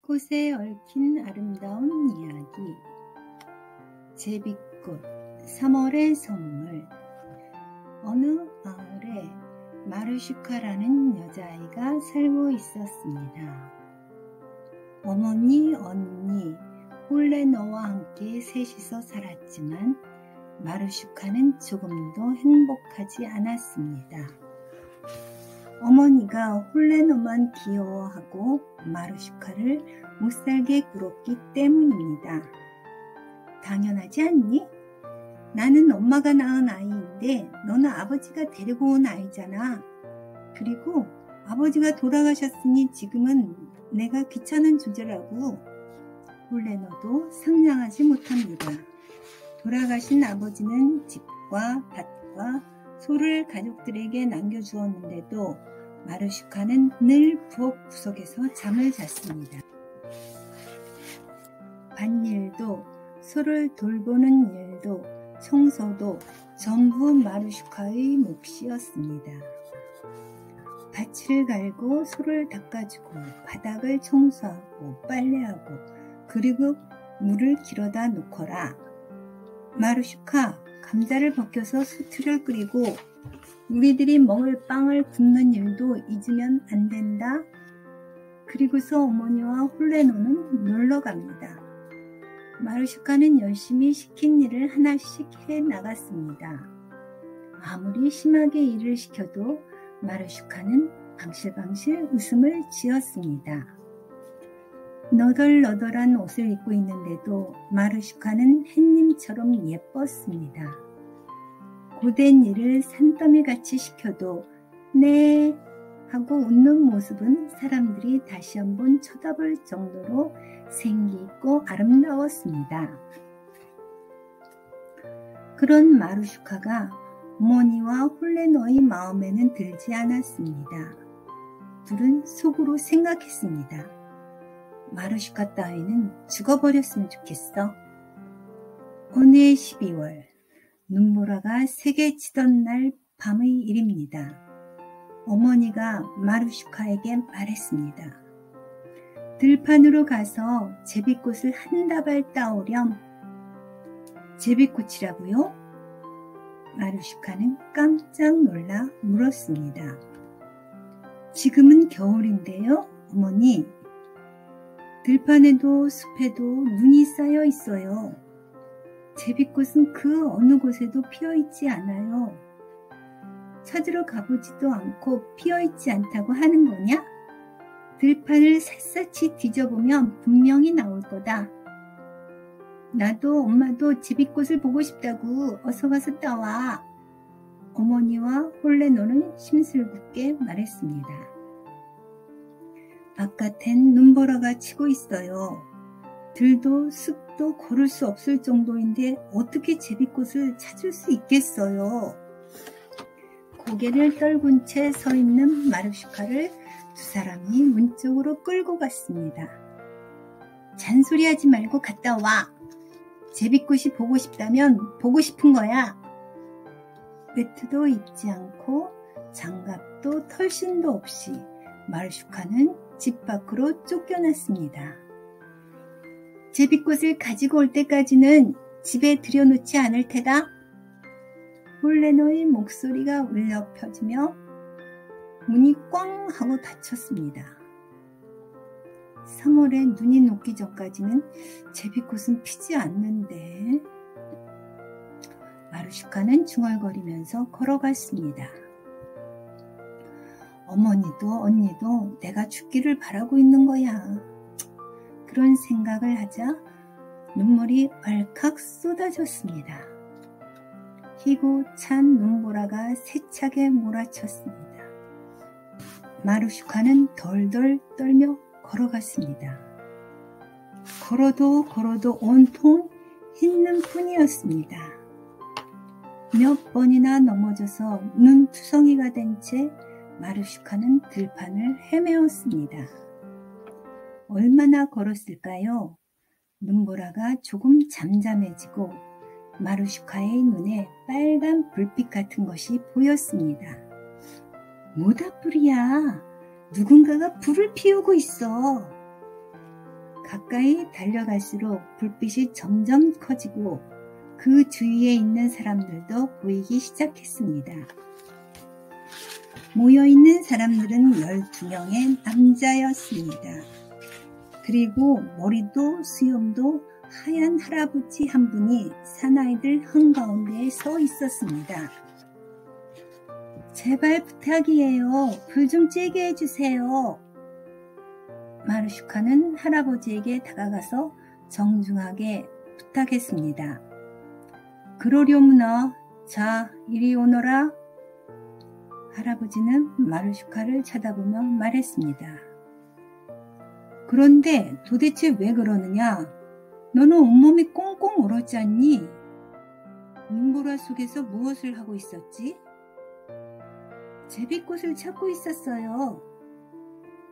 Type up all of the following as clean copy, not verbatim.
꽃에 얽힌 아름다운 이야기. 제비꽃 3월의 선물. 어느 마을에 마르슈카라는 여자아이가 살고 있었습니다. 어머니, 언니, 홀레너와 함께 셋이서 살았지만 마르슈카는 조금도 행복하지 않았습니다. 어머니가 홀레너만 귀여워하고 마르슈카를 못살게 굴었기 때문입니다. 당연하지 않니? 나는 엄마가 낳은 아이인데 너는 아버지가 데리고 온 아이잖아. 그리고 아버지가 돌아가셨으니 지금은 내가 귀찮은 주제라고. 홀레너도 상냥하지 못합니다. 돌아가신 아버지는 집과 밭과 소를 가족들에게 남겨주었는데도 마르슈카는 늘 부엌 구석에서 잠을 잤습니다. 밭일도, 소를 돌보는 일도, 청소도 전부 마르슈카의 몫이었습니다. 밭을 갈고 소를 닦아주고 바닥을 청소하고 빨래하고 그리고 물을 길어다 놓거라. 마르슈카, 감자를 벗겨서 수트를 끓이고 우리들이 먹을 빵을 굽는 일도 잊으면 안 된다. 그리고서 어머니와 홀레너는 놀러 갑니다. 마르슈카는 열심히 시킨 일을 하나씩 해 나갔습니다. 아무리 심하게 일을 시켜도 마르슈카는 방실방실 웃음을 지었습니다. 너덜너덜한 옷을 입고 있는데도 마르슈카는 햇님처럼 예뻤습니다. 고된 일을 산더미같이 시켜도 네 하고 웃는 모습은 사람들이 다시 한번 쳐다볼 정도로 생기있고 아름다웠습니다. 그런 마르슈카가 어머니와 홀레너의 마음에는 들지 않았습니다. 둘은 속으로 생각했습니다. 마르슈카 따위는 죽어버렸으면 좋겠어. 어느 해 12월, 눈보라가 세게 치던 날 밤의 일입니다. 어머니가 마르슈카에게 말했습니다. 들판으로 가서 제비꽃을 한 다발 따오렴. 제비꽃이라고요? 마르슈카는 깜짝 놀라 물었습니다. 지금은 겨울인데요, 어머니. 들판에도 숲에도 눈이 쌓여 있어요. 제비꽃은 그 어느 곳에도 피어있지 않아요. 찾으러 가보지도 않고 피어있지 않다고 하는 거냐? 들판을 샅샅이 뒤져보면 분명히 나올 거다. 나도 엄마도 제비꽃을 보고 싶다고. 어서 가서 따와. 어머니와 홀레너는 심술궂게 말했습니다. 바깥엔 눈보라가 치고 있어요. 들도 숲도 걸을 수 없을 정도인데 어떻게 제비꽃을 찾을 수 있겠어요? 고개를 떨군 채 서 있는 마르슈카를 두 사람이 문 쪽으로 끌고 갔습니다. 잔소리하지 말고 갔다 와. 제비꽃이 보고 싶다면 보고 싶은 거야. 외투도 입지 않고 장갑도 털신도 없이 마르슈카는 집 밖으로 쫓겨났습니다. 제비꽃을 가지고 올 때까지는 집에 들여놓지 않을 테다. 홀레너의 목소리가 울려 퍼지며 문이 꽝 하고 닫혔습니다. 3월에 눈이 녹기 전까지는 제비꽃은 피지 않는데. 마르슈카는 중얼거리면서 걸어갔습니다. 어머니도 언니도 내가 죽기를 바라고 있는 거야. 그런 생각을 하자 눈물이 왈칵 쏟아졌습니다. 희고 찬 눈보라가 세차게 몰아쳤습니다. 마르슈카는 덜덜 떨며 걸어갔습니다. 걸어도 온통 흰 눈뿐이었습니다. 몇 번이나 넘어져서 눈투성이가 된 채 마르슈카는 들판을 헤매었습니다. 얼마나 걸었을까요? 눈보라가 조금 잠잠해지고 마르슈카의 눈에 빨간 불빛 같은 것이 보였습니다. 뭐다 불이야? 누군가가 불을 피우고 있어. 가까이 달려갈수록 불빛이 점점 커지고 그 주위에 있는 사람들도 보이기 시작했습니다. 모여있는 사람들은 12명의 남자였습니다. 그리고 머리도 수염도 하얀 할아버지 한 분이 사나이들 한가운데에 서 있었습니다. 제발 부탁이에요. 불 좀 쬐게 해주세요. 마르슈카는 할아버지에게 다가가서 정중하게 부탁했습니다. 그러려무나 자 이리 오너라. 할아버지는 마르슈카를 쳐다보며 말했습니다. 그런데 도대체 왜 그러느냐? 너는 온몸이 꽁꽁 얼었지 않니? 눈보라 속에서 무엇을 하고 있었지? 제비꽃을 찾고 있었어요.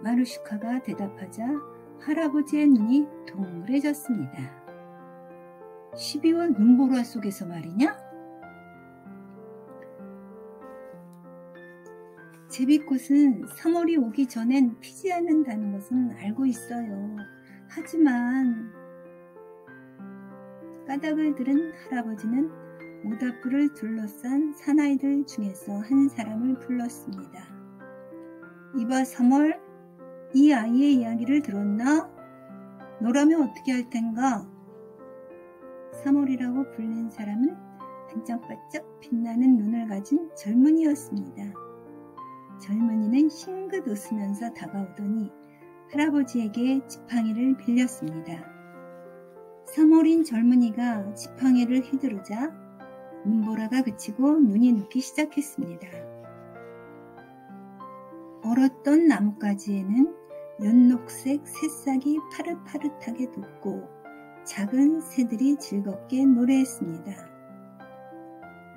마르슈카가 대답하자 할아버지의 눈이 동그래졌습니다. 12월 눈보라 속에서 말이냐? 제비꽃은 3월이 오기 전엔 피지 않는다는 것은 알고 있어요. 하지만 까닭을 들은 할아버지는 모닥불을 둘러싼 사나이들 중에서 한 사람을 불렀습니다. 이봐 3월, 이 아이의 이야기를 들었나? 너라면 어떻게 할 텐가? 3월이라고 불린 사람은 반짝반짝 빛나는 눈을 가진 젊은이였습니다. 젊은이는 싱긋 웃으면서 다가오더니 할아버지에게 지팡이를 빌렸습니다. 3월인 젊은이가 지팡이를 휘두르자 눈보라가 그치고 눈이 녹기 시작했습니다. 얼었던 나뭇가지에는 연녹색 새싹이 파릇파릇하게 돋고 작은 새들이 즐겁게 노래했습니다.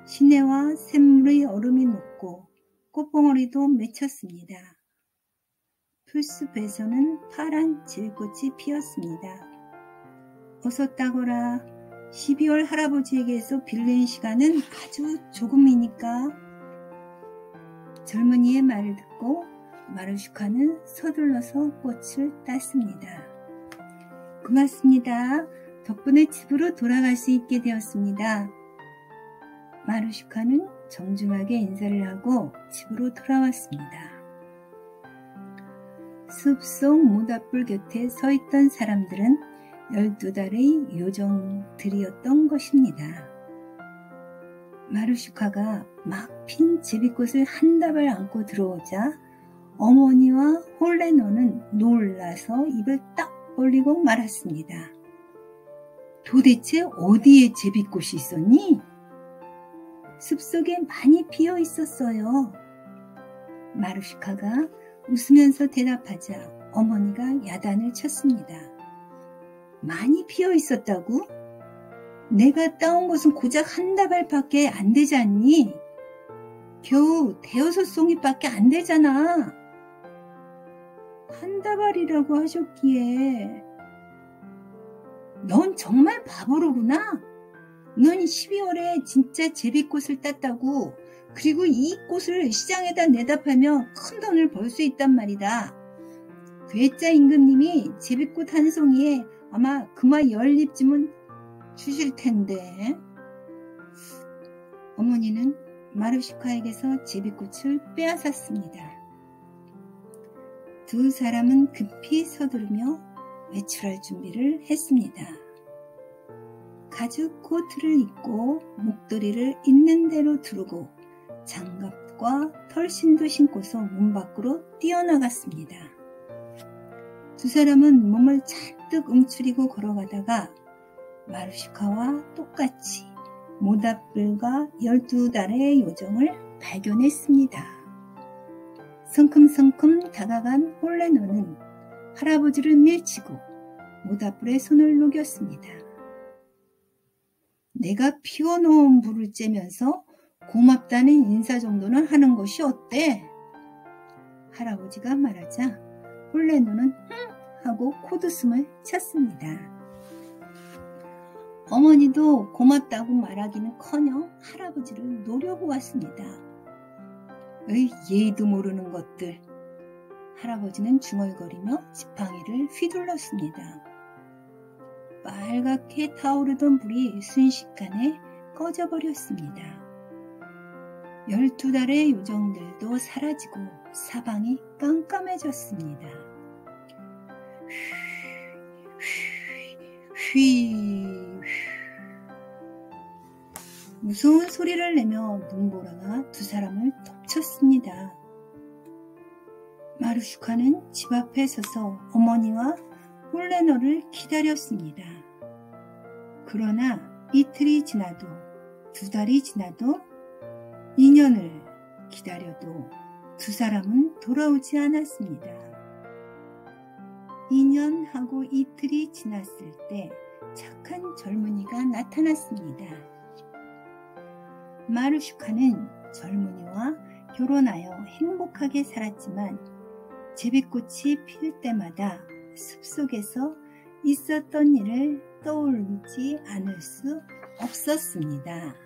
시내와 샘물의 얼음이 녹고 꽃봉오리도 맺혔습니다. 풀숲에서는 파란 질꽃이 피었습니다. 어서 따거라. 12월 할아버지에게서 빌린 시간은 아주 조금이니까. 젊은이의 말을 듣고 마르슈카는 서둘러서 꽃을 땄습니다. 고맙습니다. 덕분에 집으로 돌아갈 수 있게 되었습니다. 마르슈카는 정중하게 인사를 하고 집으로 돌아왔습니다. 숲속 모닥불 곁에 서 있던 사람들은 12달의 요정들이었던 것입니다. 마르슈카가 막 핀 제비꽃을 한 다발 안고 들어오자 어머니와 홀레너는 놀라서 입을 딱 벌리고 말았습니다. 도대체 어디에 제비꽃이 있었니? 숲속에 많이 피어 있었어요. 마르슈카가 웃으면서 대답하자 어머니가 야단을 쳤습니다. 많이 피어 있었다고? 내가 따온 것은 고작 한 다발밖에 안 되지 않니? 겨우 대여섯 송이밖에 안 되잖아. 한 다발이라고 하셨기에. 넌 정말 바보로구나. 넌 12월에 진짜 제비꽃을 땄다고. 그리고 이 꽃을 시장에다 내다 팔면 큰 돈을 벌 수 있단 말이다. 괴짜 임금님이 제비꽃 한 송이에 아마 그마 10잎쯤은 주실 텐데. 어머니는 마르슈카에게서 제비꽃을 빼앗았습니다. 두 사람은 급히 서두르며 외출할 준비를 했습니다. 가죽 코트를 입고 목도리를 있는 대로 두르고 장갑과 털신도 신고서 문 밖으로 뛰어나갔습니다. 두 사람은 몸을 잔뜩 움츠리고 걸어가다가 마르슈카와 똑같이 모닥불과 12달의 요정을 발견했습니다. 성큼성큼 다가간 홀레너는 할아버지를 밀치고 모닥불에 손을 녹였습니다. 내가 피워놓은 불을 쬐면서 고맙다는 인사 정도는 하는 것이 어때? 할아버지가 말하자 홀레너는 하고 코웃음을 쳤습니다. 어머니도 고맙다고 말하기는커녕 할아버지를 노려보았습니다. 에이, 예의도 모르는 것들. 할아버지는 중얼거리며 지팡이를 휘둘렀습니다. 빨갛게 타오르던 불이 순식간에 꺼져버렸습니다. 12달의 요정들도 사라지고 사방이 깜깜해졌습니다. 무서운 소리를 내며 눈보라가 두 사람을 덮쳤습니다. 마루슈카는 집 앞에 서서 어머니와 폴레너를 기다렸습니다. 그러나 이틀이 지나도 2달이 지나도 2년을 기다려도 두 사람은 돌아오지 않았습니다. 2년하고 이틀이 지났을 때 착한 젊은이가 나타났습니다. 마루슈카는 젊은이와 결혼하여 행복하게 살았지만 제비꽃이 필 때마다 숲속에서 있었던 일을 떠올리지 않을 수 없었습니다.